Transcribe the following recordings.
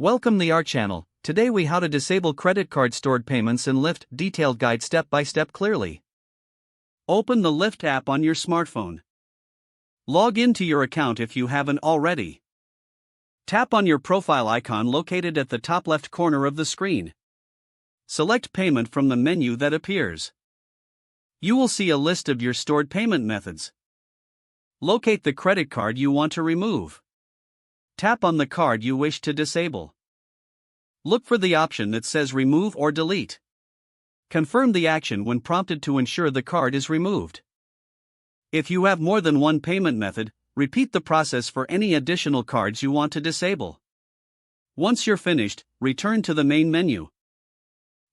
Welcome to our channel. Today we how to disable credit card stored payments in Lyft, detailed guide step by step clearly. Open the Lyft app on your smartphone. Log into your account if you haven't already. Tap on your profile icon located at the top left corner of the screen. Select payment from the menu that appears. You will see a list of your stored payment methods. Locate the credit card you want to remove. Tap on the card you wish to disable. Look for the option that says Remove or Delete. Confirm the action when prompted to ensure the card is removed. If you have more than one payment method, repeat the process for any additional cards you want to disable. Once you're finished, return to the main menu.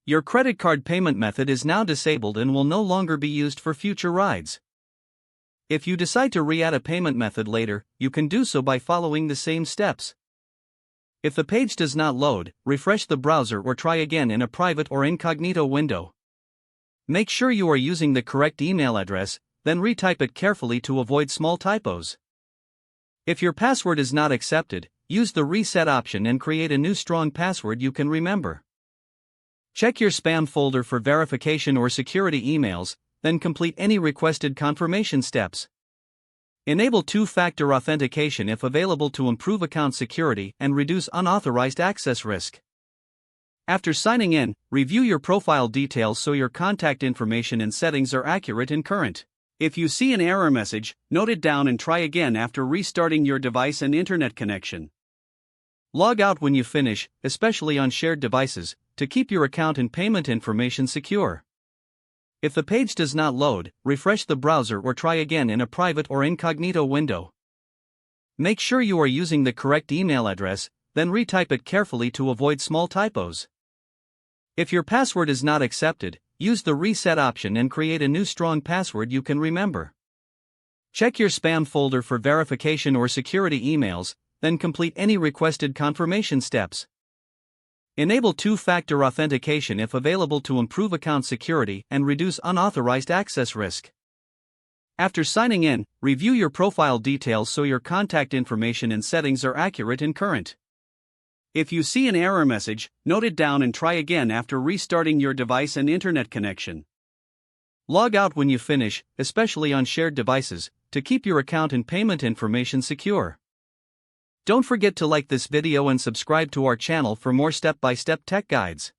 Your credit card payment method is now disabled and will no longer be used for future rides. If you decide to re-add a payment method later, you can do so by following the same steps. If the page does not load, refresh the browser or try again in a private or incognito window. Make sure you are using the correct email address, then retype it carefully to avoid small typos. If your password is not accepted, use the reset option and create a new strong password you can remember. Check your spam folder for verification or security emails, then complete any requested confirmation steps. Enable two-factor authentication if available to improve account security and reduce unauthorized access risk. After signing in, review your profile details so your contact information and settings are accurate and current. If you see an error message, note it down and try again after restarting your device and internet connection. Log out when you finish, especially on shared devices, to keep your account and payment information secure. If the page does not load, refresh the browser or try again in a private or incognito window. Make sure you are using the correct email address, then retype it carefully to avoid small typos. If your password is not accepted, use the reset option and create a new strong password you can remember. Check your spam folder for verification or security emails, then complete any requested confirmation steps. Enable two-factor authentication if available to improve account security and reduce unauthorized access risk. After signing in, review your profile details so your contact information and settings are accurate and current. If you see an error message, note it down and try again after restarting your device and internet connection. Log out when you finish, especially on shared devices, to keep your account and payment information secure. Don't forget to like this video and subscribe to our channel for more step-by-step tech guides.